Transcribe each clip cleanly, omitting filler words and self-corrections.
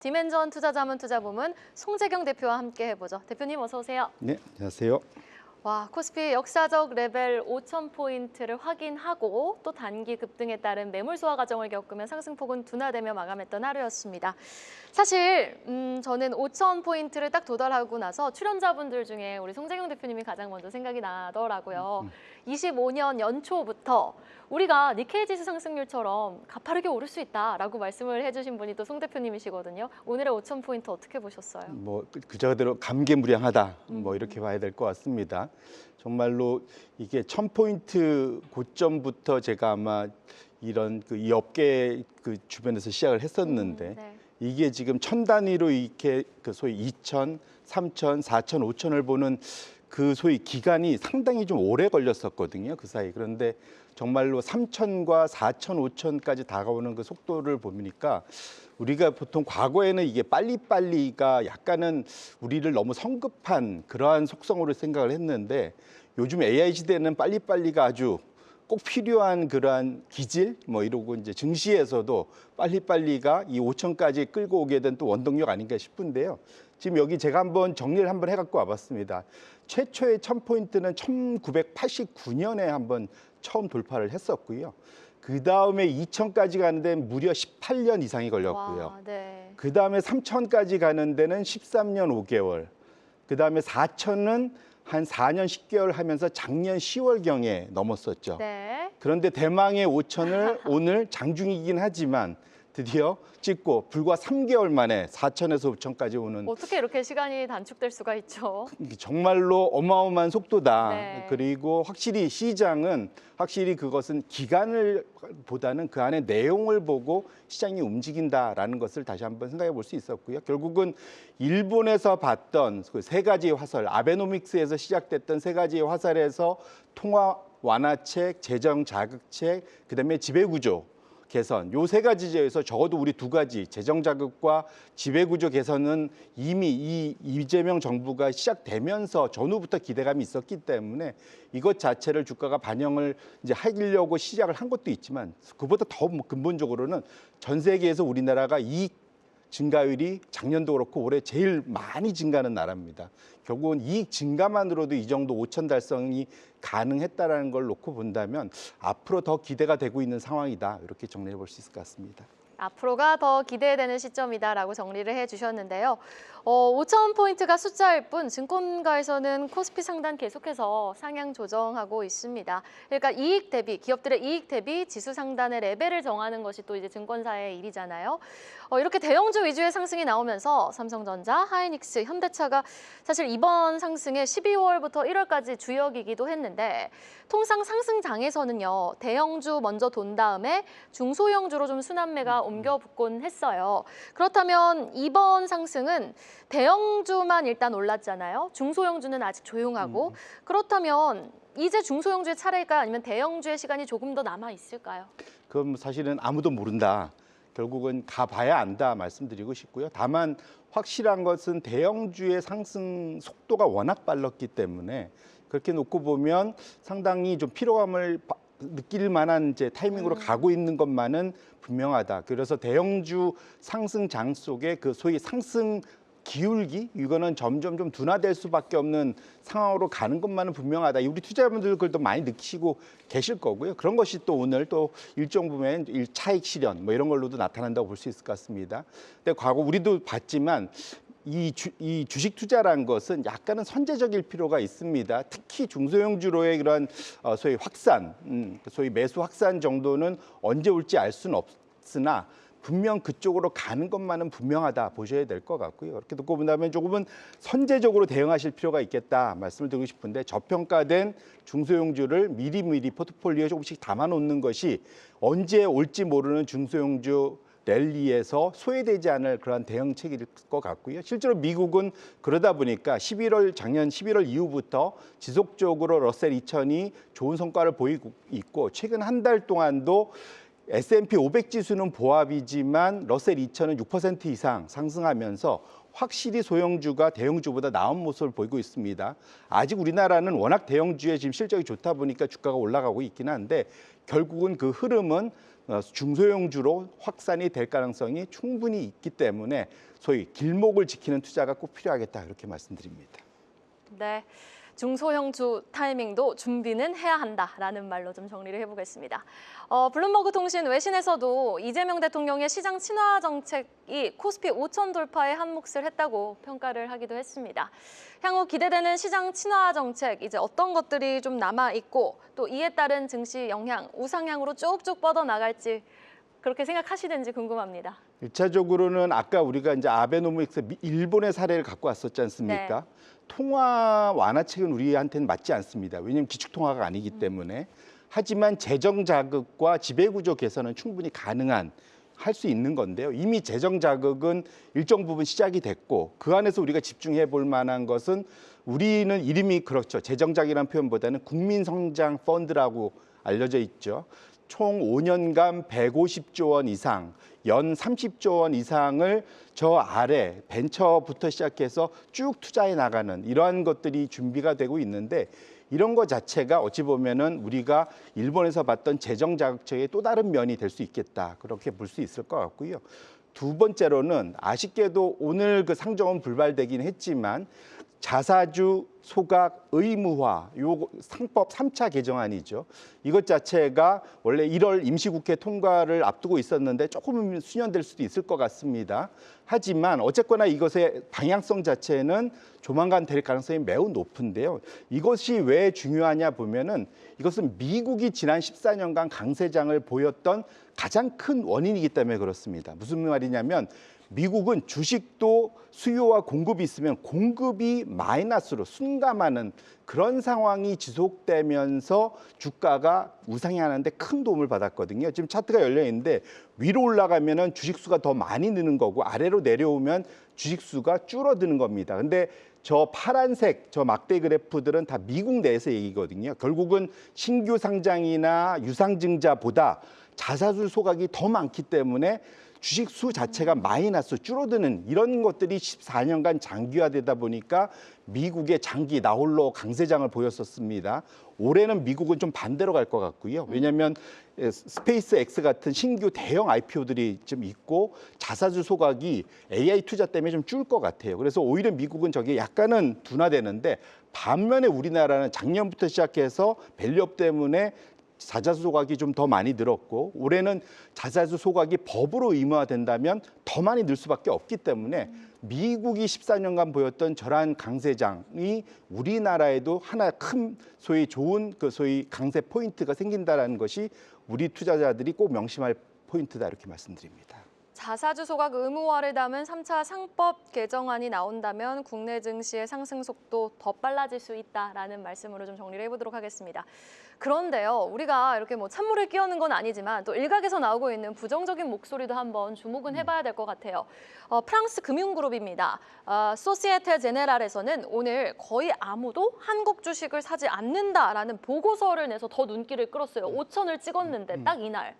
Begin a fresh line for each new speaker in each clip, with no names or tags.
디멘전 투자자문 투자부문 송재경 대표와 함께 해보죠. 대표님 어서 오세요.
네, 안녕하세요.
와, 코스피 역사적 레벨 5,000포인트를 확인하고 또 단기 급등에 따른 매물 소화 과정을 겪으며 상승폭은 둔화되며 마감했던 하루였습니다. 사실 저는 5,000포인트를 딱 도달하고 나서 출연자분들 중에 우리 송재경 대표님이 가장 먼저 생각이 나더라고요. 25년 연초부터 우리가 니케이 지수 상승률처럼 가파르게 오를 수 있다라고 말씀을 해주신 분이 또 송 대표님이시거든요. 오늘의 5,000포인트 어떻게 보셨어요?
그저대로 감개무량하다, 이렇게 봐야 될 것 같습니다. 정말로 이게 1,000포인트 고점부터 제가 아마 이런 이 업계 주변에서 시작을 했었는데
네.
이게 지금 1,000단위로 이렇게 소위 2,000, 3,000, 4,000, 5,000을 보는 그 소위 기간이 상당히 좀 오래 걸렸었거든요. 그 사이. 그런데 정말로 3,000과 4,000, 5,000까지 다가오는 그 속도를 보니까 우리가 보통 과거에는 이게 빨리빨리가 약간은 우리를 너무 성급한 그러한 속성으로 생각을 했는데 요즘 AI 시대는 빨리빨리가 아주 꼭 필요한 그러한 기질 이러고 이제 증시에서도 빨리빨리가 이 5,000까지 끌고 오게 된 또 원동력 아닌가 싶은데요. 지금 여기 제가 한번 정리를 한번 해갖고 와봤습니다. 최초의 1,000포인트는 1989년에 한번 처음 돌파를 했었고요. 그 다음에 2,000까지 가는 데는 무려 18년 이상이 걸렸고요.
와, 네.
그 다음에 3,000까지 가는 데는 13년 5개월. 그 다음에 4,000은 한 4년 10개월 하면서 작년 10월경에 넘었었죠.
네.
그런데 대망의 5,000을 오늘 장중이긴 하지만 드디어 찍고 불과 3개월 만에 4,000에서 5,000까지 오는
어떻게 이렇게 시간이 단축될 수가 있죠?
정말로 어마어마한 속도다.
네.
그리고 확실히 시장은 그것은 기간을 보다는 그 안에 내용을 보고 시장이 움직인다라는 것을 다시 한번 생각해 볼 수 있었고요. 결국은 일본에서 봤던 그 세 가지의 화살, 아베노믹스에서 시작됐던 세 가지의 화살에서 통화 완화책, 재정 자극책, 그다음에 지배구조 개선, 요 세 가지 제에서 적어도 우리 두 가지 재정 자극과 지배구조 개선은 이미 이 이재명 정부가 시작되면서 전후부터 기대감이 있었기 때문에 이것 자체를 주가가 반영을 이제 하려고 시작을 한 것도 있지만 그보다 더 근본적으로는 전 세계에서 우리나라가 이익 증가율이 작년도 그렇고 올해 제일 많이 증가하는 나라입니다. 결국은 이익 증가만으로도 이 정도 5,000 달성이 가능했다는 걸 놓고 본다면 앞으로 더 기대가 되고 있는 상황이다. 이렇게 정리해 볼 수 있을 것 같습니다.
앞으로가 더 기대되는 시점이다라고 정리를 해주셨는데요. 5,000포인트가 숫자일 뿐 증권가에서는 코스피 상단 계속해서 상향 조정하고 있습니다. 그러니까 이익 대비, 기업들의 이익 대비 지수 상단의 레벨을 정하는 것이 또 이제 증권사의 일이잖아요. 이렇게 대형주 위주의 상승이 나오면서 삼성전자, 하이닉스, 현대차가 사실 이번 상승에 12월부터 1월까지 주역이기도 했는데 통상 상승장에서는요. 대형주 먼저 돈 다음에 중소형주로 좀 순환매가 옮겨 붙곤 했어요. 그렇다면 이번 상승은 대형주만 일단 올랐잖아요. 중소형주는 아직 조용하고 그렇다면 이제 중소형주의 차례가 아니면 대형주의 시간이 조금 더 남아 있을까요?
그럼 사실은 아무도 모른다. 결국은 가봐야 안다 말씀드리고 싶고요. 다만 확실한 것은 대형주의 상승 속도가 워낙 빨랐기 때문에 그렇게 놓고 보면 상당히 좀 피로감을 느낄 만한 이제 타이밍으로 가고 있는 것만은 분명하다. 그래서 대형주 상승장 속에 그 소위 상승 기울기 이거는 점점 좀 둔화될 수밖에 없는 상황으로 가는 것만은 분명하다. 우리 투자자분들 그걸 또 많이 느끼시고 계실 거고요. 그런 것이 또 오늘 또 일정 부분 차익 실현 이런 걸로도 나타난다고 볼 수 있을 것 같습니다. 근데 과거 우리도 봤지만 이 주식 투자라는 것은 약간은 선제적일 필요가 있습니다. 특히 중소형주로의 그런 소위 확산, 소위 매수 확산 정도는 언제 올지 알 수는 없으나 분명 그쪽으로 가는 것만은 분명하다 보셔야 될 것 같고요. 그렇게 듣고 본다면 조금은 선제적으로 대응하실 필요가 있겠다 말씀을 드리고 싶은데 저평가된 중소형주를 미리미리 포트폴리오에 조금씩 담아놓는 것이 언제 올지 모르는 중소형주 랠리에서 소외되지 않을 그러한 대응책일 것 같고요. 실제로 미국은 그러다 보니까 작년 11월 이후부터 지속적으로 러셀 2000이 좋은 성과를 보이고 있고 최근 한 달 동안도 S&P 500 지수는 보합이지만 러셀 2000은 6% 이상 상승하면서 확실히 소형주가 대형주보다 나은 모습을 보이고 있습니다. 아직 우리나라는 워낙 대형주의 지금 실적이 좋다 보니까 주가가 올라가고 있긴 한데 결국은 그 흐름은 중소형주로 확산이 될 가능성이 충분히 있기 때문에 소위 길목을 지키는 투자가 꼭 필요하겠다 이렇게 말씀드립니다.
네. 중소형주 타이밍도 준비는 해야 한다라는 말로 좀 정리를 해보겠습니다. 블룸버그 통신 외신에서도 이재명 대통령의 시장 친화 정책이 코스피 5천 돌파에 한 몫을 했다고 평가를 하기도 했습니다. 향후 기대되는 시장 친화 정책, 이제 어떤 것들이 좀 남아있고 또 이에 따른 증시 영향, 우상향으로 쭉쭉 뻗어나갈지 그렇게 생각하시는지 궁금합니다.
1차적으로는 아까 우리가 이제 아베노믹스 일본의 사례를 갖고 왔었지 않습니까?
네.
통화 완화책은 우리한테는 맞지 않습니다. 왜냐하면 기축통화가 아니기 때문에. 하지만 재정 자극과 지배구조 개선은 충분히 가능한 할 수 있는 건데요. 이미 재정 자극은 일정 부분 시작이 됐고 그 안에서 우리가 집중해 볼 만한 것은 우리는 이름이 그렇죠. 재정 자극이라는 표현보다는 국민성장 펀드라고 알려져 있죠. 총 5년간 150조 원 이상, 연 30조 원 이상을 저 아래 벤처부터 시작해서 쭉 투자해 나가는 이러한 것들이 준비가 되고 있는데 이런 것 자체가 어찌 보면은 우리가 일본에서 봤던 재정 자극책의 또 다른 면이 될 수 있겠다. 그렇게 볼 수 있을 것 같고요. 두 번째로는 아쉽게도 오늘 그 상정은 불발되긴 했지만 자사주 소각 의무화 요 상법 3차 개정안이죠. 이것 자체가 원래 1월 임시국회 통과를 앞두고 있었는데 조금 수년될 수도 있을 것 같습니다. 하지만 어쨌거나 이것의 방향성 자체는 조만간 될 가능성이 매우 높은데요. 이것이 왜 중요하냐 보면은 이것은 미국이 지난 14년간 강세장을 보였던 가장 큰 원인이기 때문에 그렇습니다. 무슨 말이냐면 미국은 주식도 수요와 공급이 있으면 공급이 마이너스로 순감하는 그런 상황이 지속되면서 주가가 우상향하는데 큰 도움을 받았거든요. 지금 차트가 열려 있는데 위로 올라가면은 주식 수가 더 많이 느는 거고 아래로 내려오면 주식 수가 줄어드는 겁니다. 근데 저 파란색 저 막대 그래프들은 다 미국 내에서 얘기거든요. 결국은 신규 상장이나 유상증자보다 자사주 소각이 더 많기 때문에 주식 수 자체가 마이너스 줄어드는 이런 것들이 14년간 장기화되다 보니까 미국의 장기 나홀로 강세장을 보였었습니다. 올해는 미국은 좀 반대로 갈 것 같고요. 왜냐하면 스페이스 X 같은 신규 대형 IPO들이 좀 있고 자사주 소각이 AI 투자 때문에 좀 줄 것 같아요. 그래서 오히려 미국은 저게 약간은 둔화되는데 반면에 우리나라는 작년부터 시작해서 밸류업 때문에 자사주 소각이 좀 더 많이 늘었고 올해는 자사주 소각이 법으로 의무화된다면 더 많이 늘 수밖에 없기 때문에 미국이 14년간 보였던 저러한 강세장이 우리나라에도 하나 큰 소위 좋은 그 소위 강세 포인트가 생긴다라는 것이 우리 투자자들이 꼭 명심할 포인트다 이렇게 말씀드립니다.
자사주 소각 의무화를 담은 3차 상법 개정안이 나온다면 국내 증시의 상승 속도 더 빨라질 수 있다라는 말씀으로 좀 정리를 해보도록 하겠습니다. 그런데요, 우리가 이렇게 뭐 찬물을 끼얹는 건 아니지만 또 일각에서 나오고 있는 부정적인 목소리도 한번 주목은 해봐야 될 것 같아요. 프랑스 금융그룹입니다. 소시에테 제네랄에서는 오늘 거의 아무도 한국 주식을 사지 않는다라는 보고서를 내서 더 눈길을 끌었어요. 5천을 찍었는데 딱 이날.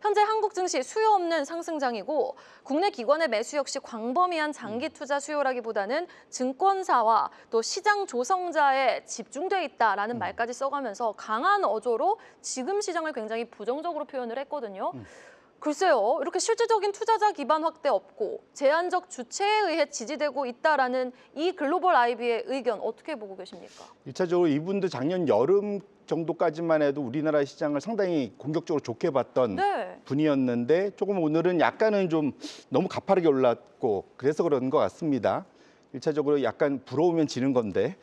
현재 한국 증시 수요 없는 상승장이고 국내 기관의 매수 역시 광범위한 장기 투자 수요라기보다는 증권사와 또 시장 조성자에 집중돼 있다라는 말까지 써가면서 강한 어조로 지금 시장을 굉장히 부정적으로 표현을 했거든요. 글쎄요, 이렇게 실질적인 투자자 기반 확대 없고 제한적 주체에 의해 지지되고 있다라는 이 글로벌 IB의 의견 어떻게 보고 계십니까?
1차적으로 이분도 작년 여름 정도까지만 해도 우리나라 시장을 상당히 공격적으로 좋게 봤던
네.
분이었는데 조금 오늘은 약간은 좀 너무 가파르게 올랐고 그래서 그런 것 같습니다. 1차적으로 약간 부러우면 지는 건데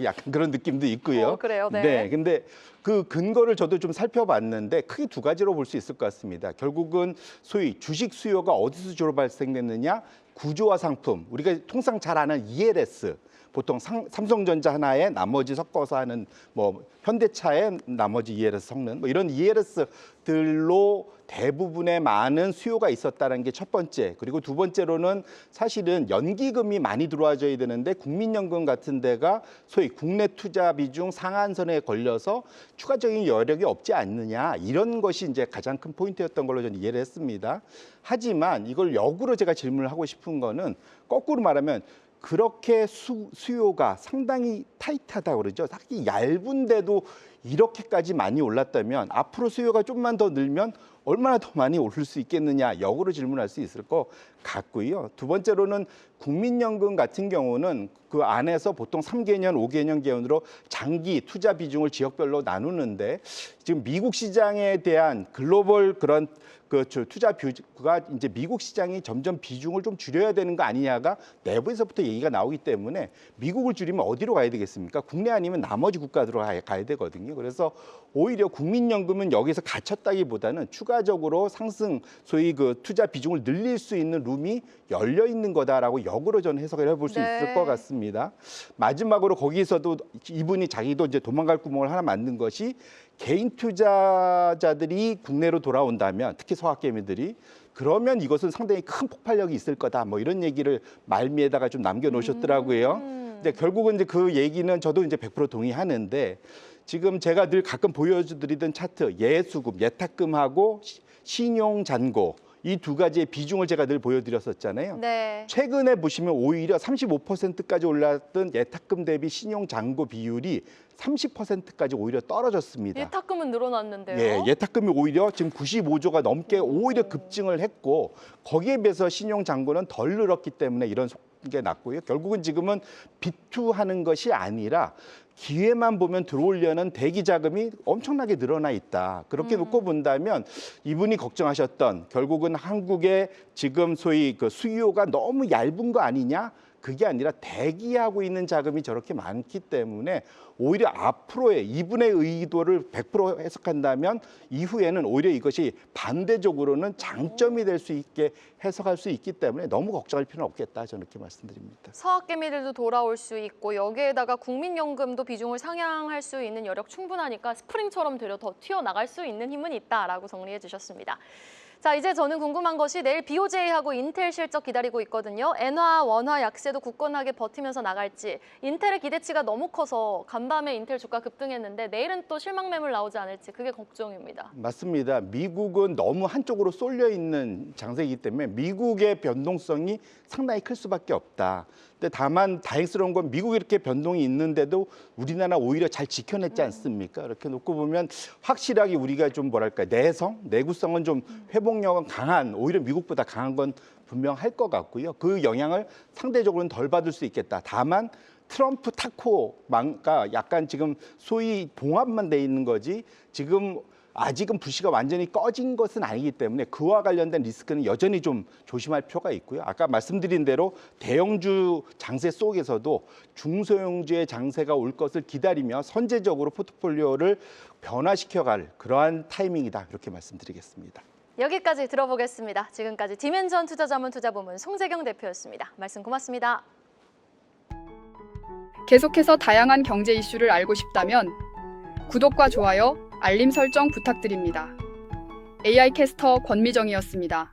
약간 그런 느낌도 있고요.
그래요? 네.
네, 근데 그 근거를 저도 좀 살펴봤는데 크게 두 가지로 볼 수 있을 것 같습니다. 결국은 소위 주식 수요가 어디서 주로 발생됐느냐? 구조화 상품, 우리가 통상 잘 아는 ELS, 보통 삼성전자 하나에 나머지 섞어서 하는 뭐 현대차에 나머지 ELS 섞는 뭐 이런 ELS들로 대부분의 많은 수요가 있었다는 게 첫 번째. 그리고 두 번째로는 사실은 연기금이 많이 들어와줘야 되는데 국민연금 같은 데가 소위 국내 투자 비중 상한선에 걸려서 추가적인 여력이 없지 않느냐 이런 것이 이제 가장 큰 포인트였던 걸로 저는 이해를 했습니다. 하지만 이걸 역으로 제가 질문을 하고 싶은 거는 거꾸로 말하면 그렇게 수요가 상당히 타이트하다고 그러죠. 특히 얇은데도 이렇게까지 많이 올랐다면 앞으로 수요가 좀만 더 늘면 얼마나 더 많이 오를 수 있겠느냐 역으로 질문할 수 있을 것 같고요. 두 번째로는 국민연금 같은 경우는 그 안에서 보통 3개년, 5개년 개념으로 장기 투자 비중을 지역별로 나누는데 지금 미국 시장에 대한 글로벌 그런 그 투자 뷰가 이제 미국 시장이 점점 비중을 좀 줄여야 되는 거 아니냐가 내부에서부터 얘기가 나오기 때문에 미국을 줄이면 어디로 가야 되겠습니까? 국내 아니면 나머지 국가들로 가야 되거든요. 그래서 오히려 국민연금은 여기서 갇혔다기보다는 추가적으로 상승, 소위 그 투자 비중을 늘릴 수 있는 룸이 열려 있는 거다라고 역으로 저는 해석을 해볼 수
네.
있을 것 같습니다. 마지막으로 거기서도 이분이 자기도 이제 도망갈 구멍을 하나 만든 것이 개인 투자자들이 국내로 돌아온다면 특히 서학개미들이 그러면 이것은 상당히 큰 폭발력이 있을 거다. 뭐 이런 얘기를 말미에다가 좀 남겨놓으셨더라고요. 근데 결국은 이제 그 얘기는 저도 이제 100% 동의하는데 지금 제가 늘 가끔 보여드리던 차트 예수금, 예탁금하고 신용잔고 이 두 가지의 비중을 제가 늘 보여드렸었잖아요.
네.
최근에 보시면 오히려 35%까지 올랐던 예탁금 대비 신용잔고 비율이 30%까지 오히려 떨어졌습니다.
예탁금은 늘어났는데요.
예, 예탁금이 오히려 지금 95조가 넘게 오히려 급증을 했고 거기에 비해서 신용잔고는 덜 늘었기 때문에 이런 게 났고요. 결국은 지금은 비투하는 것이 아니라 기회만 보면 들어오려는 대기 자금이 엄청나게 늘어나 있다. 그렇게 놓고 본다면 이분이 걱정하셨던 결국은 한국의 지금 소위 그 수요가 너무 얇은 거 아니냐? 그게 아니라 대기하고 있는 자금이 저렇게 많기 때문에 오히려 앞으로의 이분의 의도를 100% 해석한다면 이후에는 오히려 이것이 반대적으로는 장점이 될 수 있게 해석할 수 있기 때문에 너무 걱정할 필요는 없겠다. 저는 이렇게 말씀드립니다.
서학개미들도 돌아올 수 있고 여기에다가 국민연금도 비중을 상향할 수 있는 여력 충분하니까 스프링처럼 되려 더 튀어나갈 수 있는 힘은 있다라고 정리해 주셨습니다. 자, 이제 저는 궁금한 것이 내일 BOJ하고 인텔 실적 기다리고 있거든요. 엔화, 원화 약세도 굳건하게 버티면서 나갈지 인텔의 기대치가 너무 커서 간밤에 인텔 주가 급등했는데 내일은 또 실망 매물 나오지 않을지 그게 걱정입니다.
맞습니다. 미국은 너무 한쪽으로 쏠려 있는 장세이기 때문에 미국의 변동성이 상당히 클 수밖에 없다. 근데 다만 다행스러운 건 미국이 이렇게 변동이 있는데도 우리나라 오히려 잘 지켜냈지 않습니까? 이렇게 놓고 보면 확실하게 우리가 좀 뭐랄까 내구성은 좀 회복력은 강한 오히려 미국보다 강한 건 분명할 것 같고요. 그 영향을 상대적으로는 덜 받을 수 있겠다. 다만 트럼프 타코가 약간 지금 소위 봉합만 돼 있는 거지 지금 아직은 불씨가 완전히 꺼진 것은 아니기 때문에 그와 관련된 리스크는 여전히 좀 조심할 필요가 있고요. 아까 말씀드린 대로 대형주 장세 속에서도 중소형주의 장세가 올 것을 기다리며 선제적으로 포트폴리오를 변화시켜갈 그러한 타이밍이다. 이렇게 말씀드리겠습니다.
여기까지 들어보겠습니다. 지금까지 디멘전 투자자문투자부문 송재경 대표였습니다. 말씀 고맙습니다.
계속해서 다양한 경제 이슈를 알고 싶다면 구독과 좋아요, 알림 설정 부탁드립니다. AI 캐스터 권미정이었습니다.